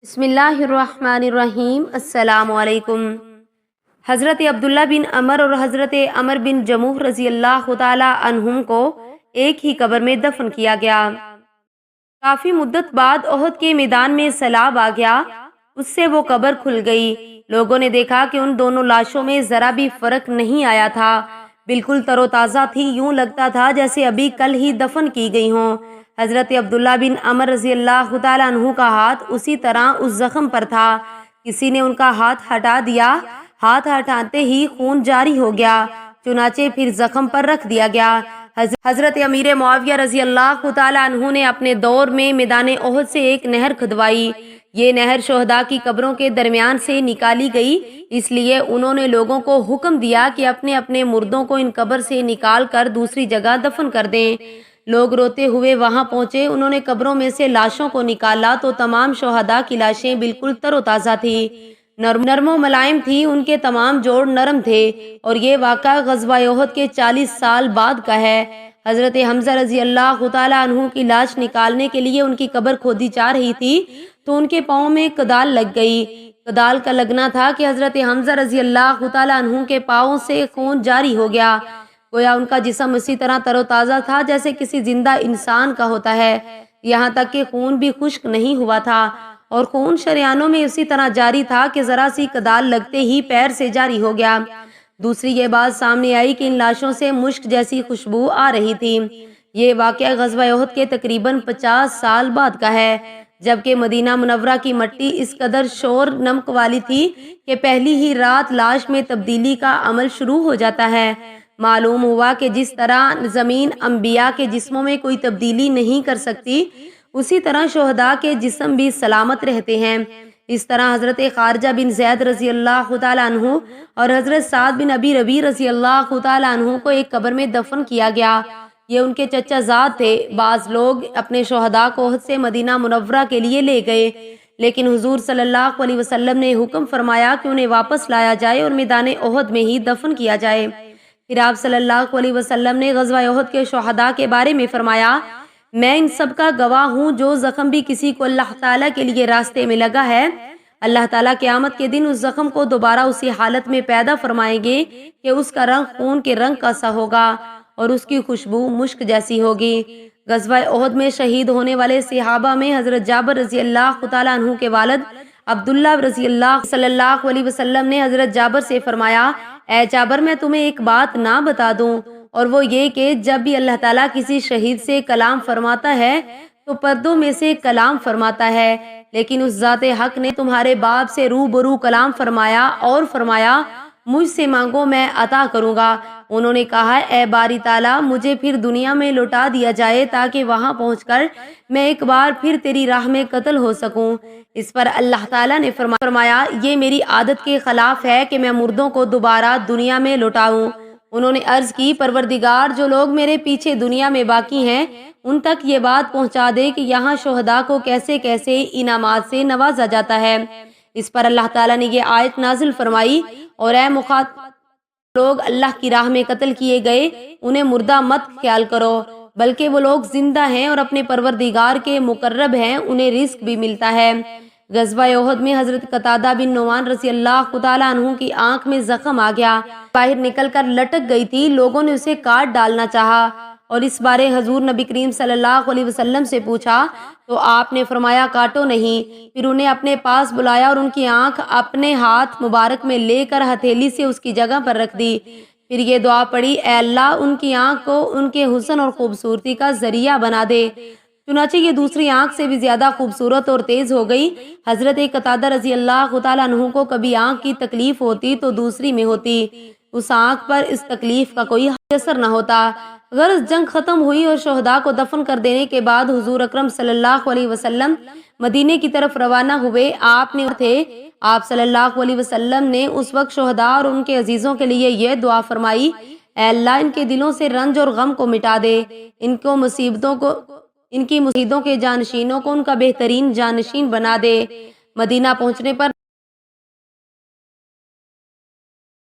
बिस्मिल्लाहिर्रहमानिर्रहीम। अस्सलाम वालेकुम। हज़रत अब्दुल्ला बिन अमर और हज़रत अमर बिन जमूह रज़ी अल्लाह ताला अन्हुम को एक ही कब्र में दफन किया गया। काफ़ी मुद्दत बाद ओहद के मैदान में सैलाब आ गया, उससे वो कब्र खुल गई। लोगों ने देखा कि उन दोनों लाशों में ज़रा भी फ़र्क नहीं आया था, बिल्कुल तरोताज़ा थी, यूँ लगता था जैसे अभी कल ही दफन की गई हों। हज़रत अब्दुल्ला बिन अमर रज़ी अल्लाह ताला अन्हु का हाथ उसी तरह उस ज़ख्म पर था। किसी ने उनका हाथ हटा दिया, हाथ हटाते ही खून जारी हो गया, चुनाचे फिर ज़ख्म पर रख दिया गया। हज़रत अमीर मुआविया रज़ी अल्लाह ताला अन्हु ने अपने दौर में मैदान ओहद से एक नहर खुदवाई। ये नहर शोहदा की कब्रों के दरमियान से निकाली गई, इसलिए उन्होंने लोगों को हुक्म दिया कि अपने अपने मुर्दों को इन कब्र से निकाल कर दूसरी जगह दफन कर दें। लोग रोते हुए वहां पहुंचे, उन्होंने कब्रों में से लाशों को निकाला तो तमाम शोहदा की लाशें बिल्कुल तरोताज़ा थी, नरमो मुलायम थी, उनके तमाम जोड़ नरम थे। और ये वाक़ा ग़ज़वा ओहद के 40 साल बाद का है। हज़रत हमज़ा रज़ी अल्लाह ताला अन्हु की लाश निकालने के लिए उनकी कब्र खोदी जा रही थी तो उनके पाँव में कदाल लग गई। कदाल का लगना था कि हज़रत हमज़ा रज़ी अल्लाह ताला अन्हु के पाँव से खून जारी हो गया, गोया उनका जिस्म उसी तरह तरोताज़ा था जैसे किसी जिंदा इंसान का होता है। यहाँ तक कि खून भी खुश्क नहीं हुआ था और खून शरियानों में उसी तरह जारी था कि ज़रा सी कदाल लगते ही पैर से जारी हो गया। दूसरी ये बात सामने आई कि इन लाशों से मुश्क जैसी खुशबू आ रही थी। ये वाक़या ग़ज़वा ओहद के तकरीबन 50 साल बाद का है, जबकि मदीना मुनव्वरा की मट्टी इस कदर शोर नमक वाली थी कि पहली ही रात लाश में तब्दीली का अमल शुरू हो जाता है। मालूम हुआ कि जिस तरह ज़मीन अंबिया के जिस्मों में कोई तब्दीली नहीं कर सकती, उसी तरह शोहदा के जिस्म भी सलामत रहते हैं। इस तरह हज़रत खारजा बिन ज़ैद रज़ी अल्लाह ताला अन्हु और हज़रत साद बिन अबी रबी रज़ी अल्लाह ताला अन्हु को एक कब्र में दफन किया गया। ये उनके चचा ज़ाद थे। बाज़ लोग अपने शोहदा को ओहद से मदीना मुनव्वरा के लिए ले गए, लेकिन हुजूर सल्लल्लाहु अलैहि वसल्लम ने हुक्म फरमाया कि उन्हें वापस लाया जाए और मैदान ओहद में ही दफन किया जाए। फिर आप सल्लल्लाहु अलैहि वसल्लम ने ग़ज़वा ओहद के शोहदा के बारे में फरमाया, मैं इन सब का गवाह हूँ, जो ज़ख्म भी किसी को अल्लाह ताला के लिए रास्ते में लगा है, अल्लाह ताला क़यामत के दिन उस ज़ख्म को दोबारा उसी हालत में पैदा फरमाएंगे कि उसका रंग खून के रंग का सा होगा और उसकी खुशबू मुश्क जैसी होगी। ग़ज़वा ओहद में शहीद होने वाले सहाबा में हज़रत जाबिर रज़ी अल्लाह ताला अन्हु के वालिद अब्दुल्ला रज़ी अल्लाह सल्लल्लाहु अलैहि वसल्लम ने हज़रत जाबिर से फरमाया, ऐ जाबिर, मैं तुम्हें एक बात ना बता दूं, और वो ये कि जब भी अल्लाह ताला किसी शहीद से कलाम फरमाता है तो पर्दों में से कलाम फरमाता है, लेकिन उस ज़ाते हक ने तुम्हारे बाप से रूबरू कलाम फरमाया और फरमाया, मुझसे मांगो मैं अता करूँगा। उन्होंने कहा, ए बारी ताला, मुझे फिर दुनिया में लौटा दिया जाए ताकि वहाँ पहुँचकर मैं एक बार फिर तेरी राह में कत्ल हो सकूँ। इस पर अल्लाह ताला ने फरमाया, ये मेरी आदत के खिलाफ है कि मैं मुर्दों को दोबारा दुनिया में लौटाऊँ। उन्होंने अर्ज की, परवरदिगार, जो लोग मेरे पीछे दुनिया में बाकी हैं उन तक ये बात पहुँचा दे कि यहाँ शोहदा को कैसे कैसे इनामात से नवाजा जाता है। इस पर अल्लाह ताला ने ये आयत नाजिल फरमाई, और ए लोग अल्लाह की राह में कत्ल किए गए उन्हें मुर्दा मत ख्याल करो, बल्कि वो लोग जिंदा हैं और अपने परवरदिगार के मुकर्रब हैं, उन्हें रिस्क भी मिलता है। ग़ज़वा ओहद में हज़रत कतादा बिन नुमान रज़ी अल्लाह ताला अन्हु की आंख में जख्म आ गया, बाहर निकल कर लटक गई थी। लोगों ने उसे काट डालना चाहा और इस बारे हजूर नबी करीम सल्लल्लाहु अलैहि वसल्लम से पूछा तो आपने फरमाया, काटो नहीं। फिर उन्हें अपने पास बुलाया और उनकी आंख अपने हाथ मुबारक में लेकर हथेली से उसकी जगह पर रख दी। फिर ये दुआ पड़ी, ऐ अल्लाह, उनकी आंख को उनके हुस्न और खूबसूरती का जरिया बना दे। चुनाचे ये दूसरी आंख से भी ज्यादा खूबसूरत और तेज हो गई। हजरत कतादा रजी अल्लाह ताला अन्हु को कभी आंख की तकलीफ होती तो दूसरी में होती, उस आंख पर इस तकलीफ का कोई असर न होता। गर्ज जंग खत्म हुई और शोहदा को दफन कर देने के बाद हुजूर अकरम सल्लल्लाहु अलैहि वसल्लम मदीने की तरफ रवाना हुए। आप सल्लल्लाहु अलैहि वसल्लम ने उस वक्त शोहदा और उनके अजीजों के लिए यह दुआ फरमाई, ऐ अल्लाह, इनके दिलों से रंज और गम को मिटा दे, इनकी मुसीबतों के जानशीनों को उनका बेहतरीन जानशीन बना दे। मदीना पहुंचने पर